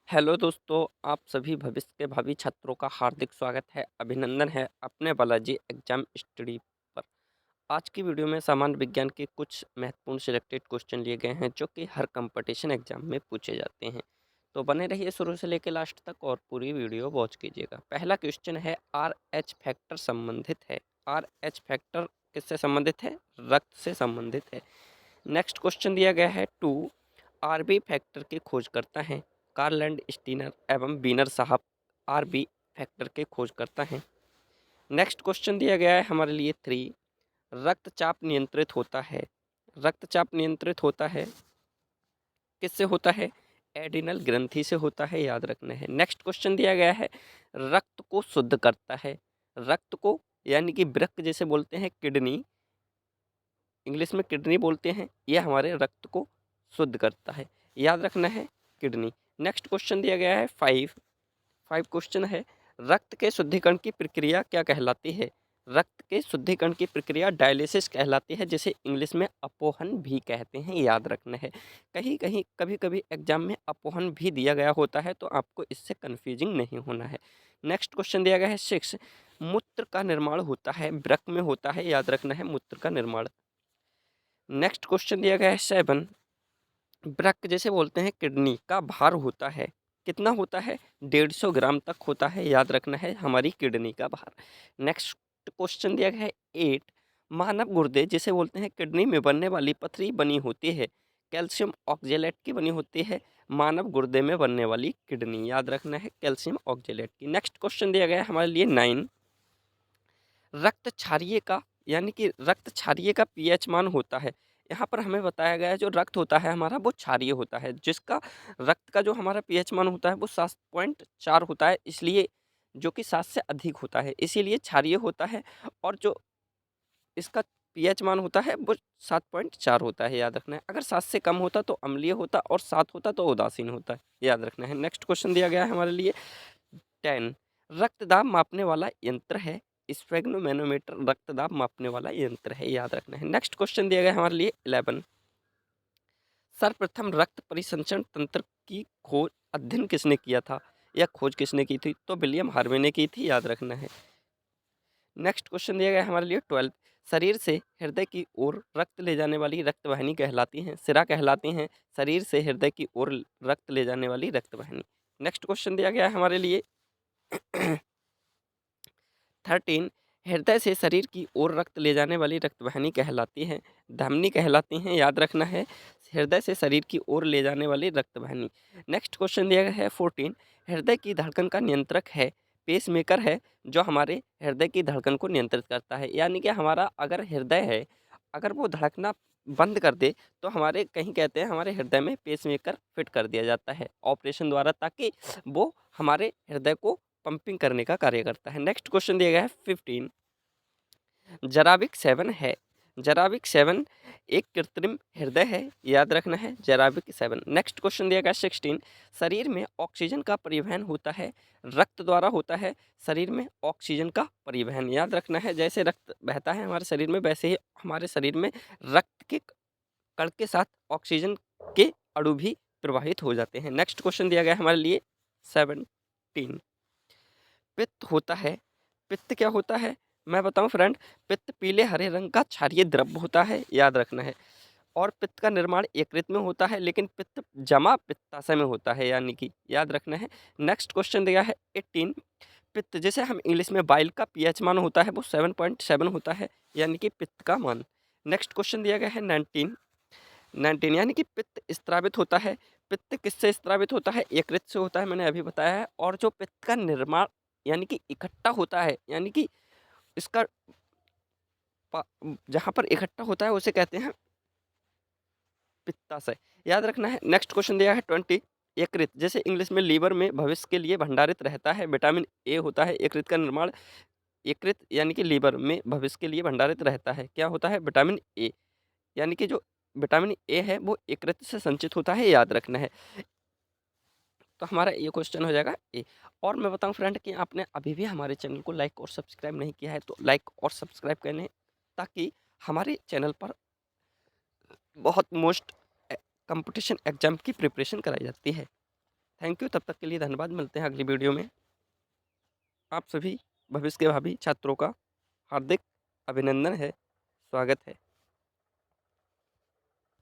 Hello दोस्तों, आप सभी भविष्य के भावी छात्रों का हार्दिक स्वागत है, अभिनंदन है अपने बालाजी एग्जाम स्टडी पर। आज की वीडियो में सामान्य विज्ञान के कुछ महत्वपूर्ण सिलेक्टेड क्वेश्चन लिए गए हैं जो कि हर कंपटीशन एग्जाम में पूछे जाते हैं। तो बने रहिए शुरू से लेकर लास्ट तक और पूरी वीडियो वॉच कीजिएगा। पहला क्वेश्चन है, आर एच फैक्टर संबंधित है। आर एच फैक्टर किससे संबंधित है? रक्त से संबंधित है। नेक्स्ट क्वेश्चन दिया गया है, टू आरबी फैक्टर के खोज करता है। कार्लैंड स्टीनर एवं बीनर साहब आरबी फैक्टर के खोज करता है। नेक्स्ट क्वेश्चन दिया गया है हमारे लिए, थ्री रक्तचाप नियंत्रित होता है। रक्तचाप नियंत्रित होता है किससे होता है? एडिनल ग्रंथि से होता है, याद रखना है। नेक्स्ट क्वेश्चन दिया गया है, रक्त को शुद्ध करता है। रक्त को यानी कि वृक्क जैसे बोलते हैं, किडनी इंग्लिश में किडनी बोलते हैं, ये हमारे रक्त को शुद्ध करता है, याद रखना है, किडनी। नेक्स्ट क्वेश्चन दिया गया है, फाइव फाइव क्वेश्चन है, रक्त के शुद्धिकरण की प्रक्रिया क्या कहलाती है? रक्त के शुद्धिकरण की प्रक्रिया डायलिसिस कहलाती है, जिसे इंग्लिश में अपोहन भी कहते हैं, याद रखना है। कहीं कहीं कभी कभी एग्जाम में अपोहन भी दिया गया होता है, तो आपको इससे कन्फ्यूजिंग नहीं होना है। नेक्स्ट क्वेश्चन दिया गया है, सिक्स मूत्र का निर्माण होता है, वृक्क में होता है, याद रखना है, मूत्र का निर्माण। नेक्स्ट क्वेश्चन दिया गया है, सेवन वृक्क जैसे बोलते हैं, किडनी का भार होता है, कितना होता है? 150 ग्राम तक होता है, याद रखना है, हमारी किडनी का भार। नेक्स्ट क्वेश्चन दिया गया है, एट मानव गुर्दे जिसे बोलते हैं, किडनी में बनने वाली पथरी बनी होती है, कैल्शियम ऑक्जेलेट की बनी होती है। मानव गुर्दे में बनने वाली किडनी, याद रखना है, कैल्शियम ऑक्जेलेट की। नेक्स्ट क्वेश्चन दिया गया है हमारे लिए, नाइन रक्त क्षारीय का यानी कि रक्त क्षारीय का पीएच मान होता है। यहाँ पर हमें बताया गया है, जो रक्त होता है हमारा वो क्षारीय होता है, जिसका रक्त का जो हमारा पीएच मान होता है वो 7.4 होता है, इसलिए जो कि 7 से अधिक होता है, इसीलिए क्षारीय होता है। और जो इसका पीएच मान होता है वो 7.4 होता है, याद रखना है। अगर 7 से कम होता तो अम्लीय होता और 7 होता तो उदासीन होता है, याद रखना है। नेक्स्ट क्वेश्चन दिया गया है हमारे लिए, 10 रक्तदाब मापने वाला यंत्र है। स्फेग्नोमैनोमीटर रक्तदाब मापने वाला यंत्र है, याद रखना है। नेक्स्ट क्वेश्चन दिया गया है हमारे लिए, 11 सर्वप्रथम रक्त परिसंचरण तंत्र की खोज अध्ययन किसने किया था, या खोज किसने की थी? तो विलियम हार्वे ने की थी, याद रखना है। नेक्स्ट क्वेश्चन दिया गया है हमारे लिए, 12 शरीर से हृदय की ओर रक्त ले जाने वाली रक्तवाहिनी कहलाती हैं, सिरा कहलाती हैं, शरीर से हृदय की ओर रक्त ले जाने वाली रक्तवाहिनी। नेक्स्ट क्वेश्चन दिया गया है हमारे लिए, 13 हृदय से शरीर की ओर रक्त ले जाने वाली रक्तवाहिनी कहलाती है, धमनी कहलाती हैं, याद रखना है, हृदय से शरीर की ओर ले जाने वाली रक्तवाहिनी। नेक्स्ट क्वेश्चन दिया गया है, 14 हृदय की धड़कन का नियंत्रक है, पेसमेकर है, जो हमारे हृदय की धड़कन को नियंत्रित करता है। यानी कि हमारा अगर हृदय है, अगर वो धड़कना बंद कर दे तो हमारे कहीं कहते हैं हमारे हृदय में पेसमेकर फिट कर दिया जाता है ऑपरेशन द्वारा, ताकि वो हमारे हृदय को पंपिंग करने का कार्य करता है। नेक्स्ट क्वेश्चन दिया गया है, 15 जराविक 7 है। जराविक 7 एक कृत्रिम हृदय है, याद रखना है, जराविक 7। नेक्स्ट क्वेश्चन दिया गया, 16 शरीर में ऑक्सीजन का परिवहन होता है, रक्त द्वारा होता है, शरीर में ऑक्सीजन का परिवहन, याद रखना है। जैसे रक्त बहता है हमारे शरीर में, वैसे ही हमारे शरीर में रक्त के कण के साथ ऑक्सीजन के अणु भी प्रवाहित हो जाते हैं। नेक्स्ट क्वेश्चन दिया गया है हमारे लिए, 17 पित्त होता है। पित्त क्या होता है मैं बताऊं फ्रेंड, पित्त पीले हरे रंग का क्षारीय द्रव्य होता है, याद रखना है। और पित्त का निर्माण यकृत में होता है, लेकिन पित्त जमा पित्ताशय में होता है, यानी कि याद रखना है। नेक्स्ट क्वेश्चन दिया है, 18 पित्त जैसे हम इंग्लिश में बाइल का पीएच मान होता है वो 7.7 होता है, यानी कि पित्त का मान। नेक्स्ट क्वेश्चन दिया गया है, 19 यानी कि पित्त स्त्रावित होता है। पित्त किससे स्त्रावित होता है? यकृत से होता है, मैंने अभी बताया है। और जो पित्त का निर्माण यानी कि इकट्ठा होता है, यानी कि इसका जहाँ पर इकट्ठा होता है उसे कहते हैं पित्ताशय, याद रखना है। नेक्स्ट क्वेश्चन दिया है, 20 यकृत जैसे इंग्लिश में लीवर में भविष्य के लिए भंडारित रहता है, विटामिन ए होता है। यकृत का निर्माण यकृत यानी कि लीवर में भविष्य के लिए भंडारित रहता है, क्या होता है? विटामिन ए, यानी कि जो विटामिन ए है वो यकृत से संचित होता है, याद रखना है। तो हमारा ये क्वेश्चन हो जाएगा ए। और मैं बताऊं फ्रेंड कि आपने अभी भी हमारे चैनल को लाइक और सब्सक्राइब नहीं किया है, तो लाइक और सब्सक्राइब करें, ताकि हमारे चैनल पर बहुत मोस्ट कंपटीशन एग्जाम की प्रिपरेशन कराई जाती है। थैंक यू, तब तक के लिए धन्यवाद। मिलते हैं अगली वीडियो में। आप सभी भविष्य के भावी छात्रों का हार्दिक अभिनंदन है, स्वागत है।